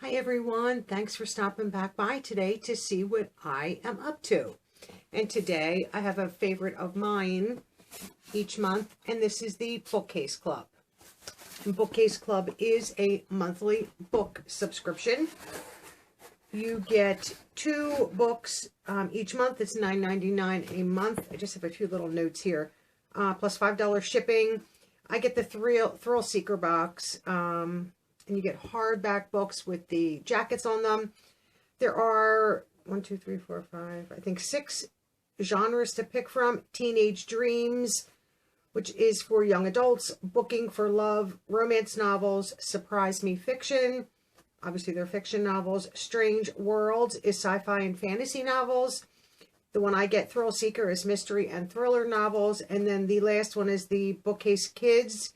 Hi everyone, thanks for stopping back by today to see what I am up to. And today I have a favorite of mine each month, and this is the Bookcase Club. And Bookcase Club is a monthly book subscription. You get 2 books each month. It's $9.99 a month. I just have a few little notes here. Plus $5 shipping. I get the Thrill Seeker box. And you get hardback books with the jackets on them. There are 6 genres to pick from. Teenage Dreams, which is for young adults. Booking for Love, romance novels. Surprise Me fiction. Obviously, they're fiction novels. Strange Worlds is sci-fi and fantasy novels. The one I get, Thrill Seeker, is mystery and thriller novels. And then the last one is the Bookcase Kids,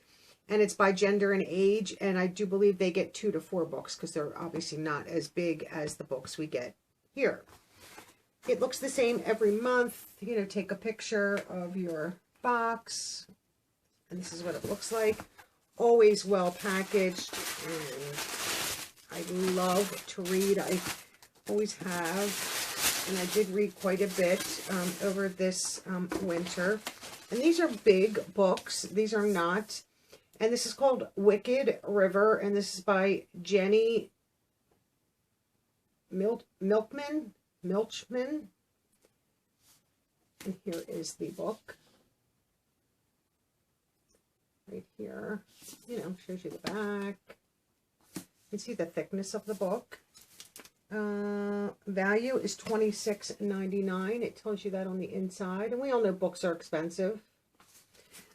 and it's by gender and age. And I do believe they get 2 to 4 books because they're obviously not as big as the books we get here. It looks the same every month. You know, take a picture of your box, and this is what it looks like. Always well packaged, and I love to read. I always have, and I did read quite a bit over this winter. And these are big books. These are not. And this is called Wicked River, and this is by Jenny Milchman. And here is the book. Right here. You know, shows you the back. You can see the thickness of the book. Value is $26.99. It tells you that on the inside. And we all know books are expensive.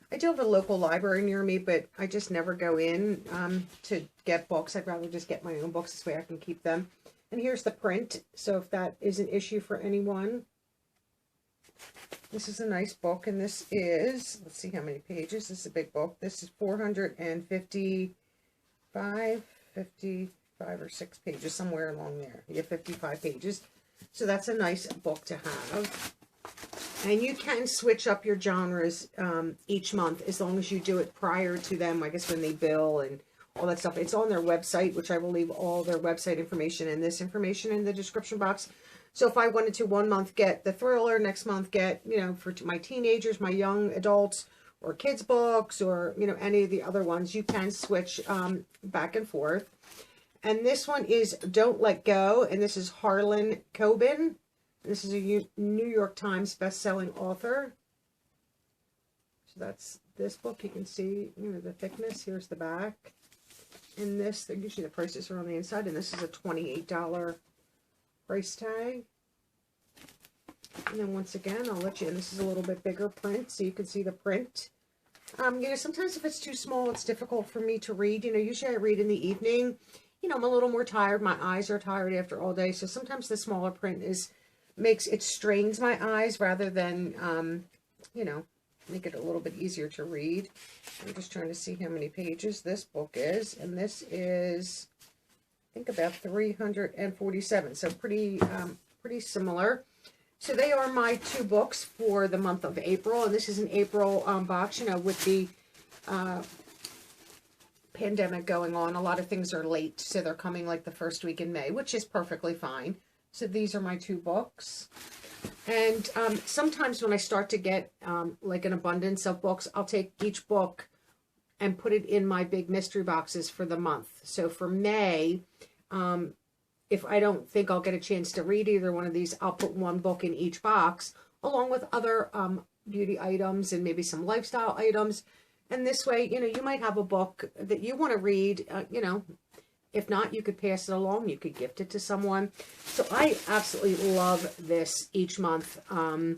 I do have a local library near me, but I just never go in to get books. I'd rather just get my own books. This way I can keep them. And here's the print. So if that is an issue for anyone. This is a nice book. And this is, let's see how many pages. This is a big book. This is 455 or 6 pages, somewhere along there. You have 55 pages. So that's a nice book to have. And you can switch up your genres each month as long as you do it prior to them, I guess, when they bill and all that stuff. It's on their website, which I will leave all their website information and this information in the description box. So if I wanted to one month get the thriller, next month get, you know, for my teenagers, my young adults, or kids books, or, you know, any of the other ones, you can switch back and forth. And this one is Don't Let Go, and this is Harlan Coben. This is a New York Times best-selling author. So that's this book. You can see, you know, the thickness. Here's the back. And this, usually the prices are on the inside, and this is a $28 price tag. And then once again, I'll let you in. This is a little bit bigger print, so you can see the print. You know, sometimes if it's too small, it's difficult for me to read. You know, usually I read in the evening. You know, I'm a little more tired. My eyes are tired after all day, so sometimes the smaller print strains my eyes rather than, you know, make it a little bit easier to read. I'm just trying to see how many pages this book is, and this is, I think, about 347, so pretty similar. So they are my 2 books for the month of April, and this is an April box. You know, with the pandemic going on, a lot of things are late, so they're coming like the first week in May, which is perfectly fine. So these are my 2 books. And sometimes when I start to get like an abundance of books, I'll take each book and put it in my big mystery boxes for the month. So for May, if I don't think I'll get a chance to read either one of these, I'll put 1 book in each box, along with other beauty items and maybe some lifestyle items. And this way, you know, you might have a book that you want to read, you know. If not, you could pass it along. You could gift it to someone. So I absolutely love this each month. I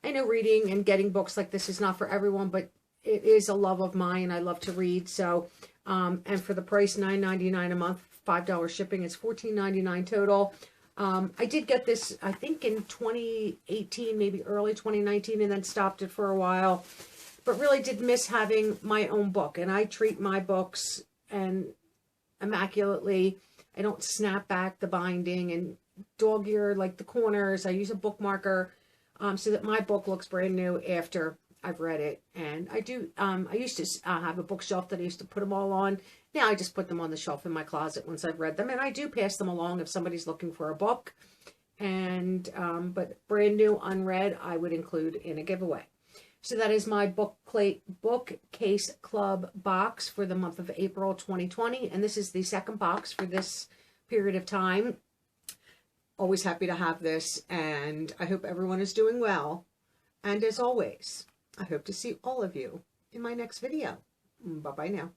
know reading and getting books like this is not for everyone, but it is a love of mine. I love to read. So, and for the price, $9.99 a month, $5 shipping, it's $14.99 total. I did get this, I think, in 2018, maybe early 2019, and then stopped it for a while. But really did miss having my own book. And I treat my books and immaculately. I don't snap back the binding and dog-ear like the corners. I use a bookmarker so that my book looks brand new after I've read it, and I do. I used to have a bookshelf that I used to put them all on. Now I just put them on the shelf in my closet once I've read them, and I do pass them along if somebody's looking for a book. And but brand new, unread, I would include in a giveaway. So that is my Bookcase Club box for the month of April 2020, and this is the second box for this period of time. Always happy to have this, and I hope everyone is doing well. And as always, I hope to see all of you in my next video. Bye-bye now.